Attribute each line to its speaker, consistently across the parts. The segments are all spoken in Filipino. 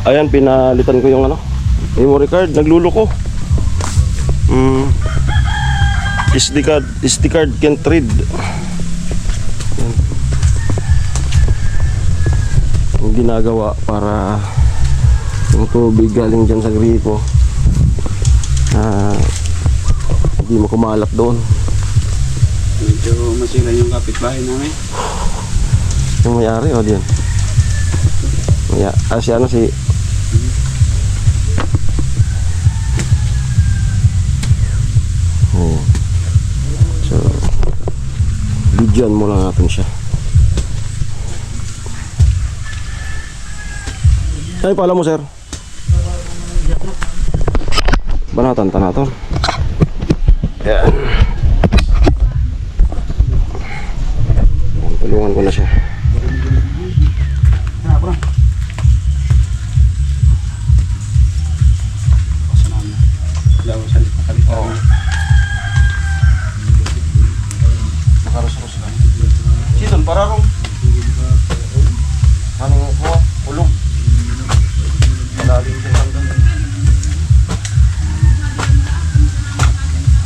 Speaker 1: Ayan, pinalitan ko yung ano, memory card, nagluloko. SD card can't read. Ayan. Yung ginagawa para yung tubig galing dyan sa gripo hindi mo kumalat doon.
Speaker 2: Medyo masila yung kapitbahay namin.
Speaker 1: Yung may-ari o diyan? Si ano si so bidyan mo lang natin siya. Ay pala mo sir, banatan tanaton. Yan, tulungan ko na siya. Makarus-rus lang. Sidon para ron. Maning ko ulog. Malalim din hanggang.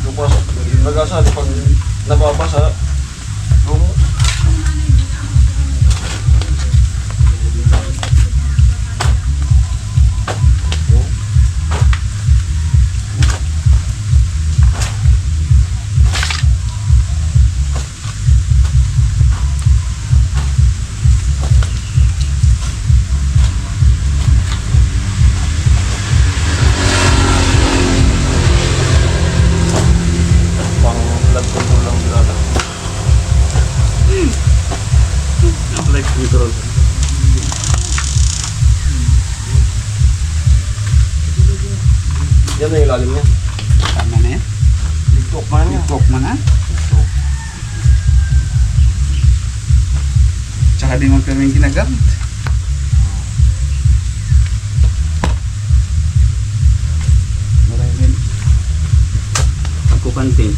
Speaker 1: Lupas nagasa di pag nababasa. Lumo. Control. Yan na yung lalim niya.
Speaker 2: Tama na yan.
Speaker 1: Ligtok man niya.
Speaker 2: Ligtok man na. Tsaka di mo pero yung ginagamit. Maraming pagkukanting.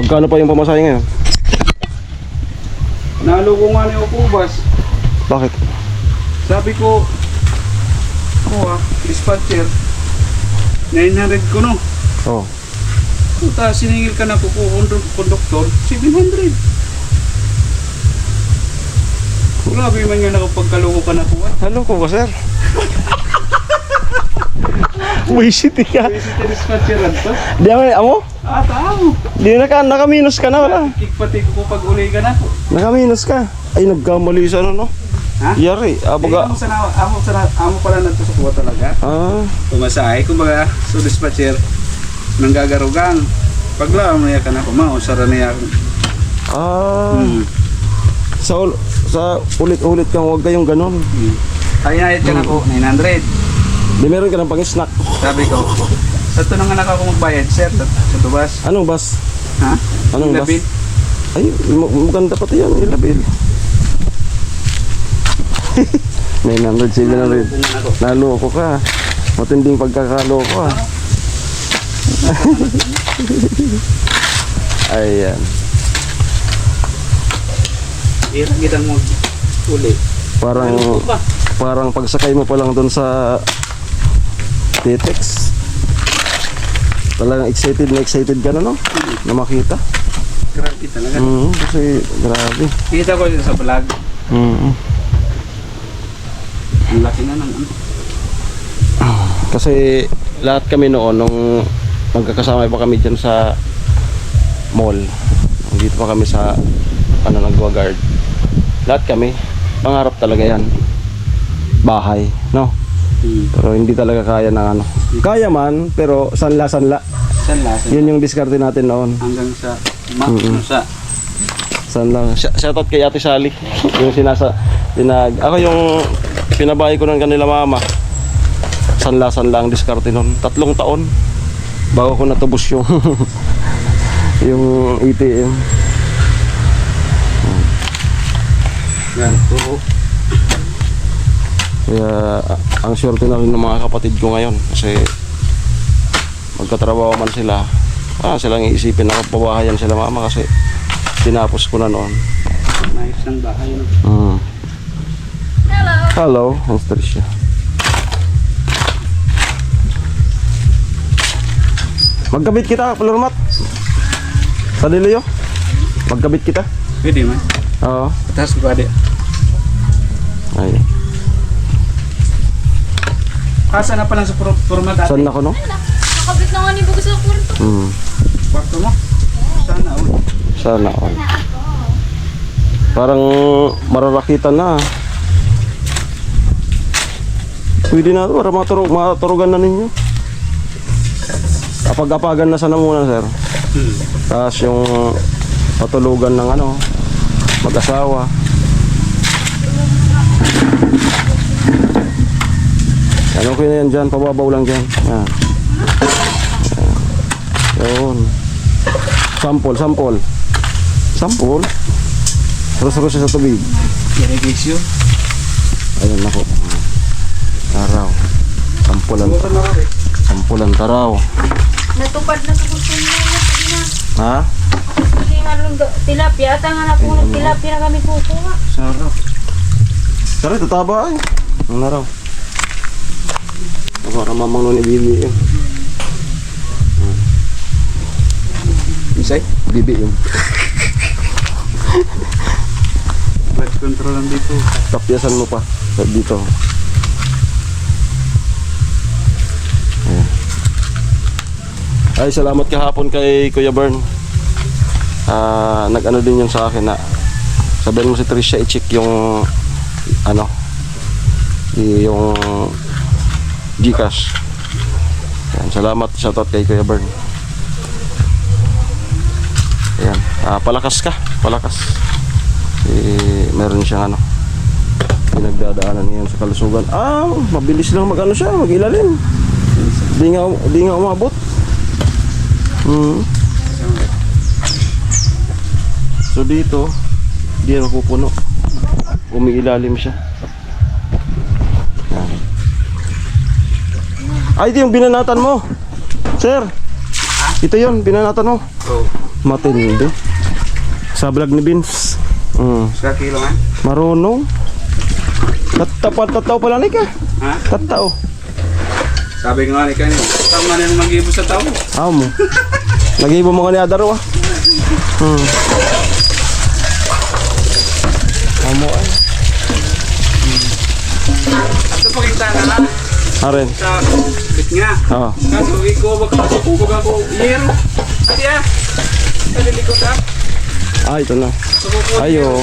Speaker 1: Magkano pa yung pamasahe ngayon?
Speaker 2: Nalo ko nga ni Okubas.
Speaker 1: Bakit?
Speaker 2: Sabi ko, dispatcher, 900 ko no.
Speaker 1: Oh.
Speaker 2: Puta, siningil ka na ko konduktor, 700. Grabe man nga nakapagkaloko ka na kuha.
Speaker 1: Hello ko ba sir? Wisit ka.
Speaker 2: Wisit ka dispatcheran to.
Speaker 1: Di ako amo?
Speaker 2: Tao.
Speaker 1: Di naka-minus ka na wala.
Speaker 2: Kikpati ko pag uli ka na.
Speaker 1: Naka-minus ka. Ay nagkamali sa ano no?
Speaker 2: Ha?
Speaker 1: Yari, baga.
Speaker 2: Amo pala na to sa kuha talaga. Pumasahe, kumbaga, so dispatcher, nang gagarugang. Paglaw na ka na kumao, sara na yan.
Speaker 1: Sa ulit-ulit kang huwag kayong ganon.
Speaker 2: Ay, nayad ka na po, 900.
Speaker 1: Di meron ka ng pang-snack.
Speaker 2: Sabi ko, sa ito nang anak ako magbayad, sir, sa tubas.
Speaker 1: Anong bus?
Speaker 2: Ha?
Speaker 1: Anong bus?
Speaker 2: Labil?
Speaker 1: Ay, maganda pati yan, ilabil. 900, 700. Naloko ka. Matinding pagkakaloko ah. Ayan.
Speaker 2: Kita mo uli.
Speaker 1: Parang pagsakay mo pa lang doon sa Tetex, talagang excited ka na no? Na makita.
Speaker 2: Grabe talaga.
Speaker 1: Kasi grabe.
Speaker 2: Kita ko yun sa vlog. Ang laki na ng ano.
Speaker 1: Kasi lahat kami noon nung magkakasama pa kami dyan sa mall. Dito pa kami sa nagwa-guard. Lahat kami, pangarap talaga yan. Bahay, no? Pero hindi talaga kaya ng ano. Kaya man, pero sanla. Yun yung diskarte natin noon.
Speaker 2: Hanggang sa
Speaker 1: Sanla. Shoutout kay Ate Sally. Yung ako yung pinabahay ko ng kanila mama. Sanla ang diskarte noon. 3 taon bago ko natubos yung yung ATM.
Speaker 2: Yan, puro
Speaker 1: Kaya ang swerte na rin ng mga kapatid ko ngayon kasi magkatrabaho man sila, silang iisipin na pabahayan sila mama kasi tinapos ko na noon.
Speaker 2: Nice ng bahay, no?
Speaker 1: Hello, ang stress siya. Magkabit kita, Flormat. Sa Dilio. Magkabit kita.
Speaker 2: Pwede man.
Speaker 1: Oo.
Speaker 2: Atas ko ade.
Speaker 1: Ay.
Speaker 2: Asa na pala sa forma dati?
Speaker 1: Saan na ko no?
Speaker 3: Nakabit na nga ni Bugo sa kwarto.
Speaker 2: Kwarto mo? Sana, oh.
Speaker 1: Sana all. Parang mararakitan na. Pwede na ito para maturugan na ninyo. Kapag-apagan na sana muna, sir. Tapos yung patulugan ng mag-asawa. Ano ko na yan dyan, pababaw lang dyan. Yan. Yun. Sample. Sample. Terus sa tubig.
Speaker 2: Irrigation.
Speaker 1: Ayun ako. Taraw. Sampulan.
Speaker 2: Bukan na rin.
Speaker 1: Sampulan taraw.
Speaker 3: Natupad na sa gusto niya. Sige na.
Speaker 1: Ha?
Speaker 3: Hindi nga rin tilapia. Ata nga na po ng tilapia na kami kukuha.
Speaker 2: Sarap.
Speaker 1: Tara, tataba ay. Ano na raw? Para mamang nun ibibi yun.
Speaker 2: Isay?
Speaker 1: Bibi yun.
Speaker 2: Blood control lang dito.
Speaker 1: Tapyasan mo pa. Dito. Ayan. Ay, salamat kahapon kay Kuya Bern. Nag-ano din yun sa akin na sabihin mo si Tricia i-check yung yung Gcash. Ayan, salamat, shoutout kay Kuya Bern. Ayan, palakas ka, palakas. Meron siyang pinagdadaanan ngayon sa kalusugan. Mabilis lang siya, mag-ilalim. Di nga umabot. So dito, di na mapupuno. Umiilalim siya. Yan. Ito yung binanatan mo. Sir, ito yun, binanatan mo.
Speaker 2: Oh.
Speaker 1: Matindi. Sa vlog ni Vince.
Speaker 2: Sa kilo man?
Speaker 1: Marunong. Tataw pala ni ka.
Speaker 2: Ha?
Speaker 1: Tataw.
Speaker 2: Sabi nga ni kanina, tama na yung mag-ibo sa tao.
Speaker 1: Mo. Nag-ibo mo nga ni Adaro Amo ay.
Speaker 2: Ato pakita na lang.
Speaker 1: Aren.
Speaker 2: Sa bit nga. Kaso ikaw magkakasukubog ako. Yero. Ati sa lilikot
Speaker 1: Ito na.
Speaker 2: Sukubog.
Speaker 1: Ayo.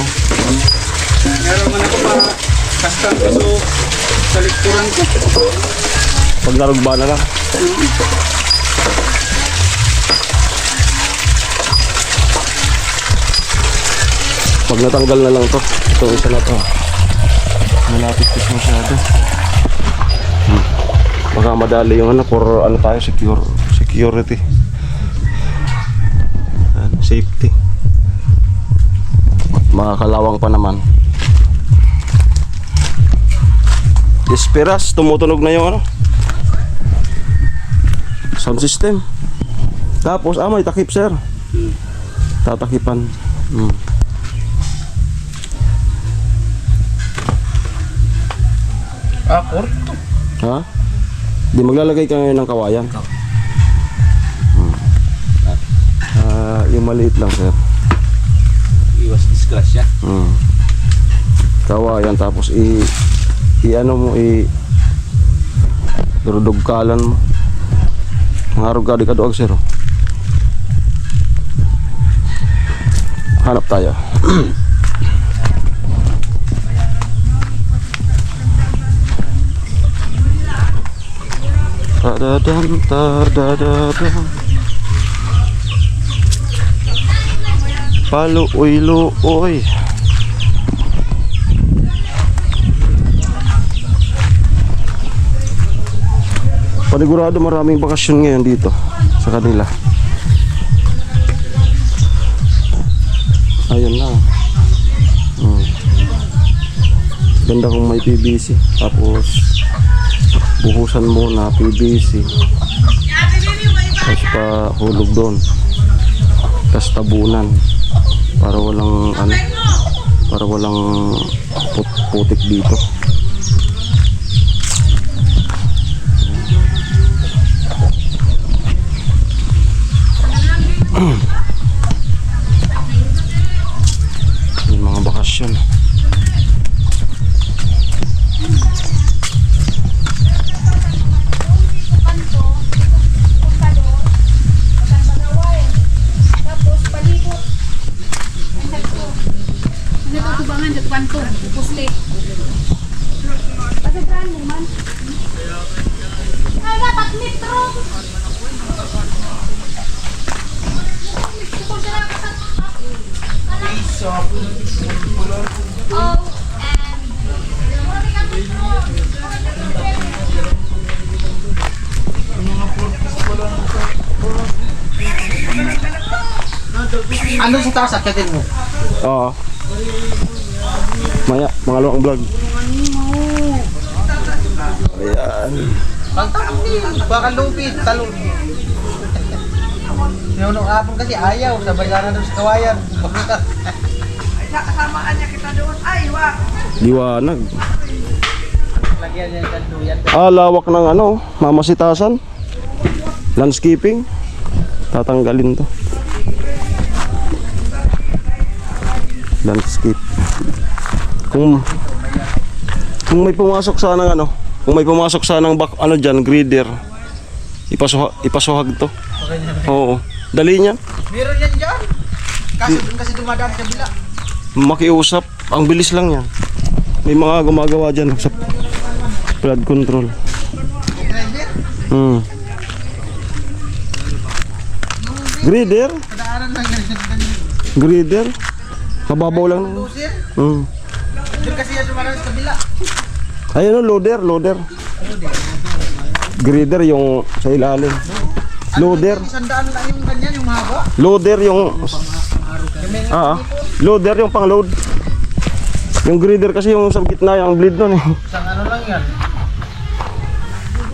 Speaker 2: Meron man ako pa kastan kaso sa likturan ko.
Speaker 1: Pag narugba na lang. Pag natanggal na lang to. Itong isa na to. Malapit-pit masyado. Baka madali yung for tayo, security. Safety. Makakalawang pa naman. Esperas, tumutunog na yung sound system. Tapos may takip, sir. Tatakipan.
Speaker 2: Porto.
Speaker 1: Ha? Di maglalagay ka ngayon ng kawayan. Yung maliit lang, sir.
Speaker 2: Iwas disgrasya.
Speaker 1: Kawayan tapos durudugkalan mo. Ngarog ka di kaduag, sir. Hanap tayo. Tadadam. Paluoy-luoy. Panigurado maraming bakasyon ngayon dito sa kanila. Ayun na. Ganda kung may PVC. Tapos buhusan mo na PVC. Tapos pa hulog doon. Tapos tabunan. Para walang ano, para walang putik dito. Yung mga bakasyon.
Speaker 3: Tubangan sa kwanto, puste. Pasabraan mo man. Ay, dapat metro.
Speaker 4: Andun sa taas, akitin mo.
Speaker 1: Oo. Maya, pangalawang vlog. Ayan.
Speaker 4: Pagtanong din, baka lupit, talon. Yung kapon kasi ayaw, sabay na doon sa kawayan.
Speaker 1: Liwanag.
Speaker 4: Lagyan niya sa duyan.
Speaker 1: Lawak ng ano, mamasitasan. Landscaping. Tatanggalin to. Landscape. Kung may pumasok sana ng ano, kung may pumasok sana ng ano diyan, grader. Ipasuhag to. Oo. Dali niya.
Speaker 4: Meron yan dyan. Kaso doon kasi dumadaan sa bila.
Speaker 1: Makiusap, ang bilis lang yan. May mga gumagawa diyan sa flood control.
Speaker 4: Driver,
Speaker 1: Grader?
Speaker 4: padaanan lang yan.
Speaker 1: Grader? Mababaw lang.
Speaker 4: Lusir,
Speaker 1: Hmm.
Speaker 4: doon kasi yan dumadaan sa bila.
Speaker 1: Ayun o, loader. Grader yung sa ilalim. Loader.
Speaker 4: Isandaan lang yung ganyan, yung mahaba.
Speaker 1: Loader yung... Loader yung pang-load. Yung grader kasi yung sa gitna yung bleed nun eh.
Speaker 4: Isang ano lang yan.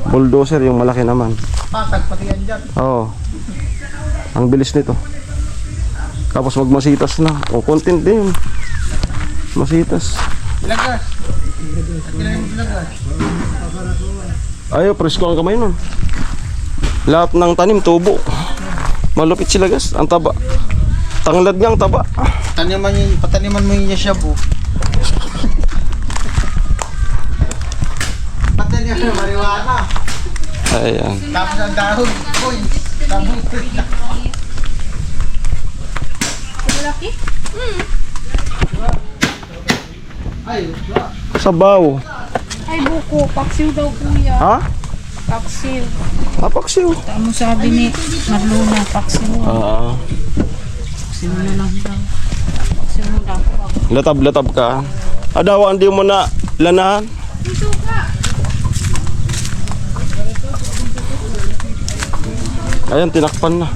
Speaker 1: Bulldozer yung malaki naman.
Speaker 4: Patag pati yan dyan.
Speaker 1: Oo. Ang bilis nito. Tapos magmasitas na. O, content din yun. Masitas.
Speaker 4: Ilang gas? At kailangan mo ilang gas?
Speaker 1: Ayaw, presko ang kamay nun. Lahat ng tanim, tubo. Malupit sila guys. Ang taba. Tanglad nga ang taba.
Speaker 4: Pataniman mo yung shabu. Pataniman mo marijuana.
Speaker 1: Ayan.
Speaker 4: Tapos ang dahon. Boy. Tapos
Speaker 3: Malaki?
Speaker 4: ay,
Speaker 1: Sabaw.
Speaker 3: Ay, buko. Paksiw daw, kuya.
Speaker 1: Ha?
Speaker 3: Paksiw.
Speaker 1: Paksiw.
Speaker 3: Tamo sabi ni Marluna, paksiw.
Speaker 1: Oo.
Speaker 3: Paksiw na lang daw. Paksiw mo daw.
Speaker 1: Latab-latab ka. Adawaan di mo na lanahan.
Speaker 3: Ito ka.
Speaker 1: Ayan, tinakpan na.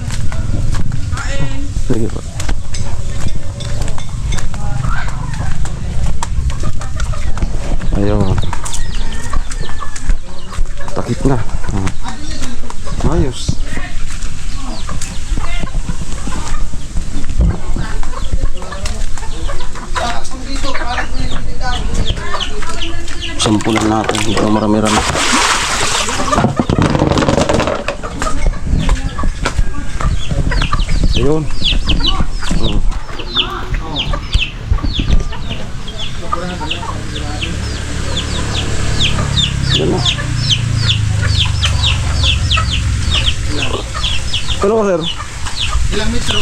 Speaker 1: Sige pa. Ayun. Takip na. Ayos. Sampulan natin. Ito marami-rami. Ayun. Yan na. Ano ka, sir?
Speaker 4: ilang metro?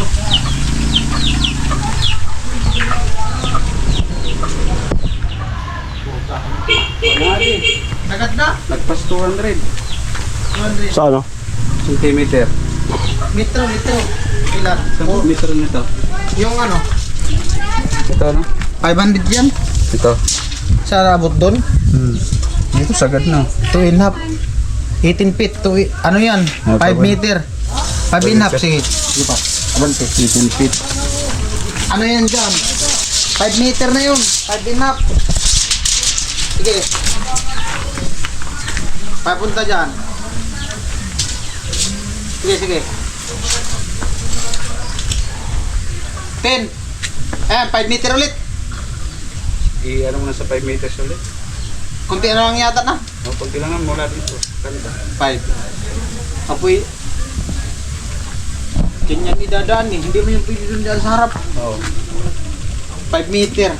Speaker 4: Dagat na?
Speaker 2: Nagpas 200
Speaker 4: 200
Speaker 1: Sa ano?
Speaker 2: centimeter.
Speaker 4: metro. Ilan?
Speaker 2: Isang metro nito.
Speaker 4: Yung ano?
Speaker 2: Ito no?
Speaker 4: 500 yan?
Speaker 2: Ito.
Speaker 4: Sa abot doon?
Speaker 2: Ito sagad na.
Speaker 4: 2.5. 18 feet. Ano yan? 5 meter. 5.5. Sige. Sige pa. Abante.
Speaker 2: 18 feet.
Speaker 4: Ano yan dyan? 5 meter na yun. 5.5. Sige. Papunta dyan. Sige, sige. 10. Ayan, 5 meter ulit.
Speaker 2: I-ano mo na sa 5 meters ulit.
Speaker 4: Kunti na lang yata na.
Speaker 2: O, pag kailangan mula dito. Kanta.
Speaker 4: 5. Apoy. Ganyan idadaan eh. Hindi mo yung pwede doon dyan sa harap.
Speaker 2: Oo.
Speaker 4: 5 meter.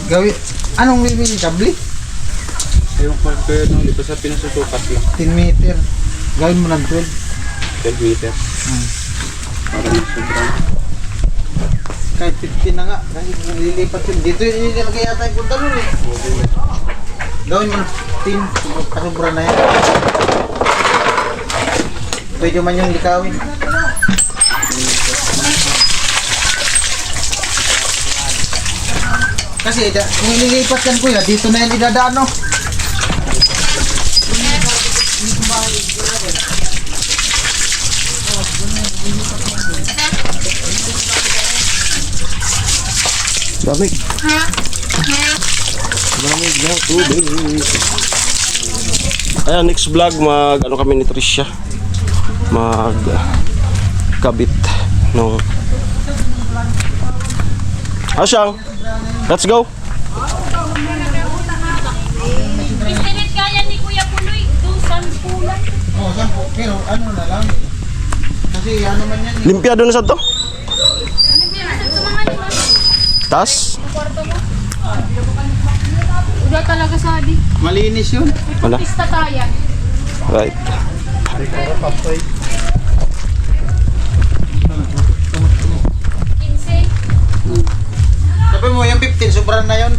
Speaker 4: Gawin. Anong bibili? Kabli?
Speaker 2: Yung pagkaya nung dito sa pinasusukat lang.
Speaker 4: 10 meter. Gawin mo ng 12.
Speaker 2: 12 meter. Para mas sobrang.
Speaker 4: Kahit 15 na nga. Kasi nililipat yun. Dito yun nilagay yata yung punta nun eh. Gawin mo ng 10. Kasubra na yan. Pwede man yung likawin. Kasi kung ililipat yan kuya, dito na yan idadaan no.
Speaker 1: Lamig. Lamig na tubig. Ayan, next vlog ano kami ni Tricia. Kabit nung Asyang. Let's go.
Speaker 3: Pistilit kaya ni Kuya Puloy. Doon sa pulan.
Speaker 4: Oo, sampo. Pero ano na lang. Kasi ano man yan.
Speaker 1: Limpiado na sa to.
Speaker 3: Ano pinasal sa mga lima?
Speaker 1: Tas.
Speaker 3: Kwarto mo? Uda talaga sabi.
Speaker 4: Malinis yun.
Speaker 1: Wala.
Speaker 3: Pista tayo.
Speaker 1: Right.
Speaker 4: Sabi mo, yung 15, sobrang na yun.